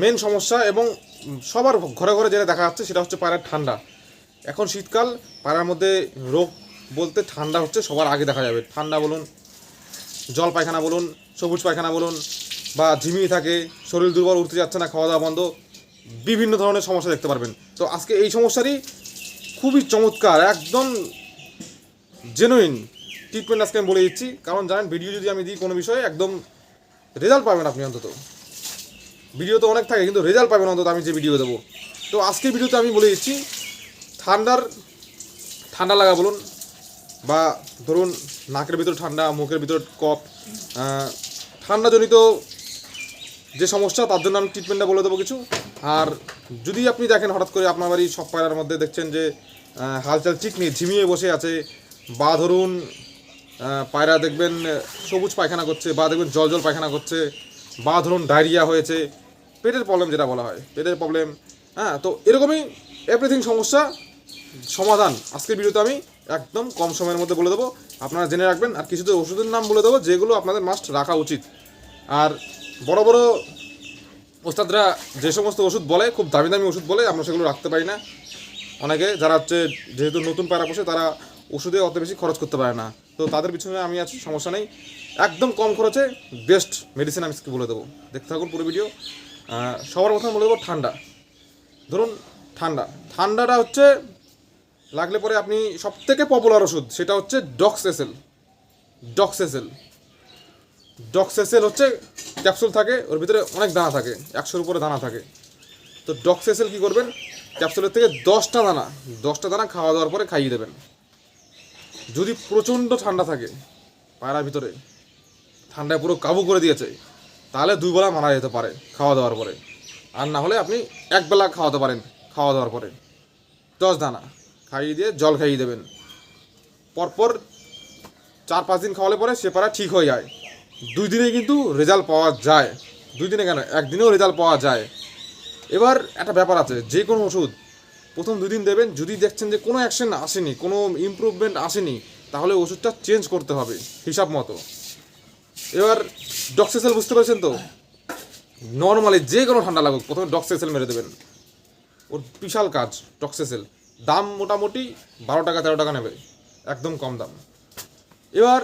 Main সমস্যা এবং সবার ঘরে ঘরে যেটা দেখা যাচ্ছে সেটা হচ্ছে পায়রার ঠান্ডা। এখন শীতকাল, পায়রার মধ্যে রোগ বলতে ঠান্ডা হচ্ছে সবার আগে দেখা যাবে। ঠান্ডা বলুন, জল পায়খানা বলুন, সবুজ পায়খানা বলুন, বা ঝিমিয়ে থাকে, শরীর দুর্বল, উঠতে যাচ্ছে না, খাওয়া দাওয়া বন্ধ, বিভিন্ন ধরনের সমস্যা দেখতে পারবেন। তো আজকে এই সমস্যারই খুবই চমৎকার, একদম জেনুইন ট্রিটমেন্ট আজকে আমি বলে দিচ্ছি। কারণ জানেন, ভিডিও যদি আমি দিই কোনো বিষয়ে একদম রেজাল্ট পাবেন আপনি। অন্তত ভিডিও তো অনেক থাকে, কিন্তু রেজাল্ট পাবেন অন্তত আমি যে ভিডিও দেবো। তো আজকের ভিডিওতে আমি বলে দিচ্ছি ঠান্ডা লাগা বলুন, বা ধরুন নাকের ভিতর ঠান্ডা, মুখের ভিতর কফ, ঠান্ডাজনিত যে সমস্যা, তার জন্য আমি ট্রিটমেন্টটা বলে দেবো কিছু। আর যদি আপনি দেখেন হঠাৎ করে আপনার বাড়ির সব পায়রার মধ্যে দেখছেন যে হালচাল ঠিক নেই, ঝিমিয়ে বসে আছে, বা ধরুন পায়রা দেখবেন সবুজ পায়খানা করছে, বা দেখবেন জল জল পায়খানা করছে, বা ধরুন ডায়রিয়া হয়েছে, পেটের প্রবলেম যেটা বলা হয়, পেটের প্রবলেম, তো এরকমই এভরিথিং সমস্যা সমাধান আজকের ভিডিওতে আমি একদম কম সময়ের মধ্যে বলে দেবো। আপনারা জেনে রাখবেন। আর কিছু ওষুধের নাম বলে দেবো যেগুলো আপনাদের মাস্ট রাখা উচিত। আর বড় বড় ওস্তাদরা যে সমস্ত ওষুধ বলে, খুব দামি দামি ওষুধ বলে, আমরা সেগুলো রাখতে পারি না। অনেকে যারা হচ্ছে যেহেতু নতুন পায়রা পোষে, তারা ওষুধে অত বেশি খরচ করতে পারে না। তো তাদের পিছনে আমি আছি, সমস্যা নেই, একদম কম খরচে বেস্ট মেডিসিন আমি বলে দেবো। দেখতে থাকুন পুরো ভিডিও। সবার প্রথমে বলে দেবো ঠান্ডা। ধরুন ঠান্ডাটা হচ্ছে লাগলে পরে আপনি সবথেকে পপুলার ওষুধ সেটা হচ্ছে ডক্সেসেল হচ্ছে ক্যাপসুল থাকে, ওর ভিতরে অনেক দানা থাকে, 100-র উপরে দানা থাকে। তো ডক্সেসেল কী করবেন, ক্যাপসুলের থেকে 10টা দানা খাওয়া দাওয়ার পরে খাইয়ে দেবেন। যদি প্রচণ্ড ঠান্ডা থাকে পায়রার ভিতরে, ঠান্ডায় পুরো কাবু করে দিয়েছে, তাহলে 2 বেলা মারা যেতে পারে খাওয়া দাওয়ার পরে। আর না হলে আপনি 1 বেলা খাওয়াতে পারেন, খাওয়া দাওয়ার পরে 10 দানা খাইয়ে দিয়ে জল খাইয়ে দেবেন। পরপর 4-5 দিন খাওয়ালে পরে সে পায়রা ঠিক হয়ে যায়। 2 দিনে কিন্তু রেজাল্ট পাওয়া যায়। 2 দিনে কেন, 1 দিনেও রেজাল্ট পাওয়া যায়। এবার একটা ব্যাপার আছে, যে কোনো ওষুধ প্রথম 2 দিন দেবেন, যদি দেখছেন যে কোনো অ্যাকশন আসেনি, কোনো ইমপ্রুভমেন্ট আসেনি, তাহলে ওষুধটা চেঞ্জ করতে হবে হিসাব মতো। এবার ডক্সেসেল বুঝতে পারছেন তো, নর্মালি যে কোনো ঠান্ডা লাগুক প্রথমে ডক্সেসেল মেরে দেবেন। ওর বিশাল কাজ ডক্সেসেল। দাম মোটামুটি 12 টাকা 13 টাকা নেবে, একদম কম দাম। এবার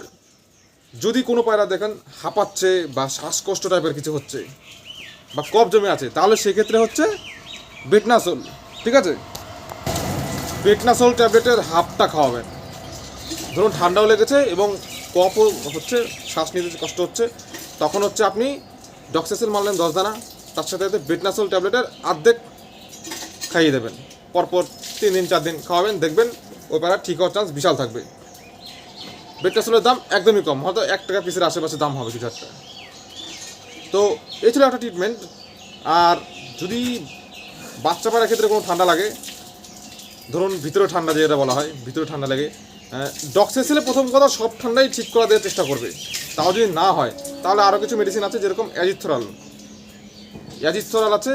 যদি কোনো পায়রা দেখেন হাঁপাচ্ছে বা শ্বাসকষ্ট টাইপের কিছু হচ্ছে বা কফ জমে আছে, তাহলে সেক্ষেত্রে হচ্ছে বেটনাসোল, ঠিক আছে, বেটনাসোল ট্যাবলেটের হাফটা খাওয়াবেন। ধরুন ঠান্ডাও লেগেছে এবং কফও হচ্ছে, শ্বাস নিতে কষ্ট হচ্ছে, তখন হচ্ছে আপনি ডক্সেসেল মারলেন 10 দানা, তার সাথে সাথে বেটনাসোল ট্যাবলেটের অর্ধেক খাইয়ে দেবেন। পরপর 3 দিন 4 দিন খাওয়াবেন, দেখবেন ওই পায়রা ঠিক হওয়ার চান্স বিশাল থাকবে। বেটনাসোলের দাম একদমই কম, হয়তো 1 টাকা পিসের আশেপাশে দাম হবে কিছু একটা। তো এই ছিল একটা ট্রিটমেন্ট। আর যদি বাচ্চা পায়রার ক্ষেত্রে কোনো ঠান্ডা লাগে, ধরুন ভিতরে ঠান্ডা যেটা বলা হয়, ভিতরে ঠান্ডা লাগে, ডক্সেসেলে প্রথম কথা সব ঠান্ডাই ঠিক করা দেওয়ার চেষ্টা করবে। তাও যদি না হয়, তাহলে আরও কিছু মেডিসিন আছে, যেরকম অ্যাজিথ্রল আছে,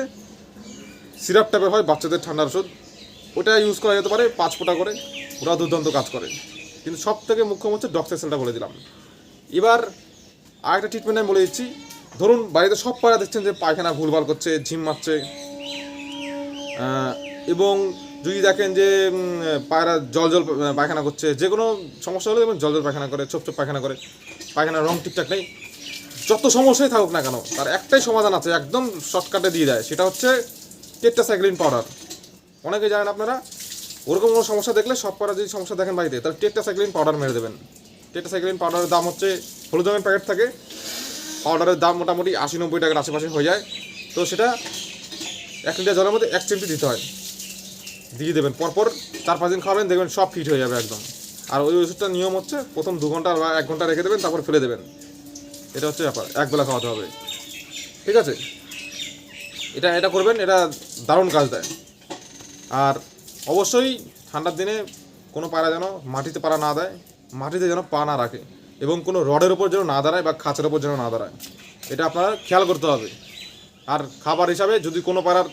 সিরাপ টাইপের হয় বাচ্চাদের ঠান্ডার ওষুধ, ওটা ইউজ করা যেতে পারে 5 ফোঁটা করে, ওরা দুর্দান্ত কাজ করে। কিন্তু সব থেকে মুখ্যম হচ্ছে ডক্সেসেলটা বলে দিলাম। এবার আরেকটা ট্রিটমেন্ট আমি বলে দিচ্ছি। ধরুন বাড়িতে সব পায়রা দেখছেন যে পায়খানা ভুলভাল করছে, ঝিম মারছে, এবং যদি দেখেন যে পায়রা জল পায়খানা করছে, যে কোনো সমস্যা হলে জল পায়খানা করে, ছোপ পায়খানা করে, পায়খানার রং ঠিকঠাক নেই, যত সমস্যাই থাকুক না কেন, তার একটাই সমাধান আছে, একদম শর্টকাটে দিয়ে দেয়, সেটা হচ্ছে টেট্রাসাইক্লিন পাউডার। অনেকে জানেন আপনারা, ওরকম কোনো সমস্যা দেখলে, সব পায়রা যদি সমস্যা দেখেন বাড়িতে, তাহলে টেট্রাসাইক্লিন পাউডার মেরে দেবেন। টেট্রাসাইক্লিন পাউডারের দাম হচ্ছে, হলুদ রঙের প্যাকেট থাকে, পাউডারের দাম মোটামুটি 80-90 টাকার আশেপাশে হয়ে যায়। তো সেটা 1 লিটার জলের মধ্যে 1 চিমটি দিতে হয়, দিয়ে দেবেন। পরপর 4-5 দিন খাওয়াবেন, দেখবেন সব ফিট হয়ে যাবে একদম। আর ওই ওষুধটার নিয়ম হচ্ছে প্রথম 2 ঘন্টা বা 1 ঘন্টা রেখে দেবেন, তারপর ফেলে দেবেন। এটা হচ্ছে ব্যাপার, 1 বেলা খাওয়াতে হবে, ঠিক আছে। এটা করবেন, এটা দারুণ কাজ দেয়। আর অবশ্যই ঠান্ডার দিনে কোনো পায়রা যেন মাটিতে পাড়া না দেয়, মাটিতে যেন পা না রাখে, এবং কোনো রডের ওপর যেন না দাঁড়ায় বা খাঁচের ওপর যেন না দাঁড়ায়, এটা আপনারা খেয়াল করতে হবে। আর খাবার হিসাবে যদি কোনো পায়রার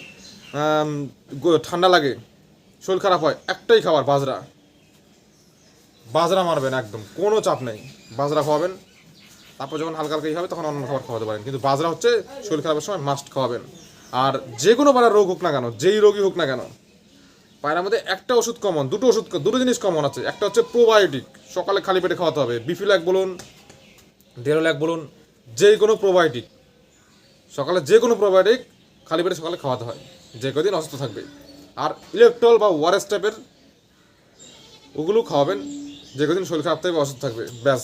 ঠান্ডা লাগে, শরীর খারাপ হয়, একটাই খাবার, বাজরা মারবেন, একদম কোনো চাপ নেই, বাজরা খাওয়াবেন। তারপর যখন হালকা হালকা হবে তখন অন্য খাবার খাওয়াতে পারেন, কিন্তু বাজরা হচ্ছে শরীর খারাপের সময় মাস্ট খাওয়াবেন। আর যে কোনো পাড়ার রোগ হোক না কেন, যেই রোগই হোক না কেন, পায়রার মধ্যে একটা ওষুধ কমন, দুটো জিনিস কমন আছে। একটা হচ্ছে প্রোবায়োটিক, সকালে খালি পেটে খাওয়াতে হবে। বিফিল্যাক বলুন, ডেরোল্যাক বলুন, যে কোনো প্রোবায়োটিক, সকালে যে কোনো প্রোবায়োটিক খালি পেটে সকালে খাওয়াতে হয়, যে কদিন অসুস্থ থাকবে। আর ইলেকট্রল বা ওয়ারেস টাইপের ওগুলো খাওয়াবেন যে কদিন শরীর খারাপ থাকবে, অসুস্থ থাকবে, ব্যাস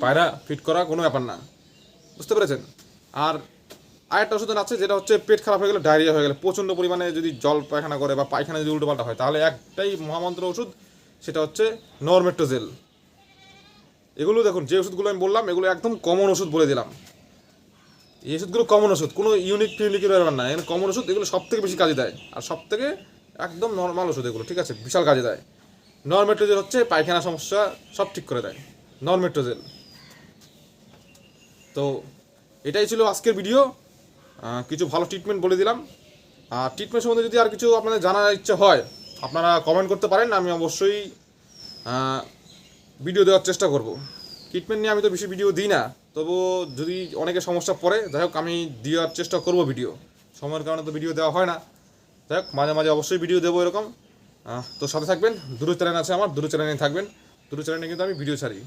পায়রা ফিট করা কোনো ব্যাপার না, বুঝতে পেরেছেন। আর আরেকটা ওষুধ আছে যেটা হচ্ছে পেট খারাপ হয়ে গেলে, ডায়রিয়া হয়ে গেলে, প্রচণ্ড পরিমাণে যদি জল পায়খানা করে বা পায়খানা যদি উল্টোপাল্টা হয়, তাহলে একটাই মহামন্ত্র ওষুধ, সেটা হচ্ছে নরমেট্রোজেল। এগুলো দেখুন, যে ওষুধগুলো আমি বললাম এগুলো একদম কমন ওষুধ বলে দিলাম। এই ওষুধগুলো কমন ওষুধ, কোনো ইউনিক ফিউনিকের ব্যাপার না, এখানে কমন ওষুধ, এগুলো সব থেকে বেশি কাজে দেয়। আর সব থেকে একদম নর্মাল ওষুধ এগুলো, ঠিক আছে, বিশাল কাজে দেয়। নরমেট্রোজেল হচ্ছে পায়খানা সমস্যা সব ঠিক করে দেয়, নরমেট্রোজেল। তো এটাই ছিল আজকের ভিডিও। কিছু ভালো ট্রিটমেন্ট বলে দিলাম। আর ট্রিটমেন্ট সম্বন্ধে যদি আর কিছু আপনাদের জানার ইচ্ছে হয়, আপনারা কমেন্ট করতে পারেন, আমি অবশ্যই ভিডিও দেওয়ার চেষ্টা করব। ট্রিটমেন্ট নিয়ে আমি তো বেশি ভিডিও দিই না, তবুও যদি অনেকে সমস্যা পড়ে, যাই হোক আমি দেওয়ার চেষ্টা করব ভিডিও। সময়ের কারণে তো ভিডিও দেওয়া হয় না, যাই হোক মাঝে মাঝে অবশ্যই ভিডিও দেবো এরকম। তো সাথে থাকবেন, দুটো চ্যানেল আছে আমার, দুটো চ্যানেলে থাকবেন, দুটো চ্যানেলে কিন্তু আমি ভিডিও ছাড়ি।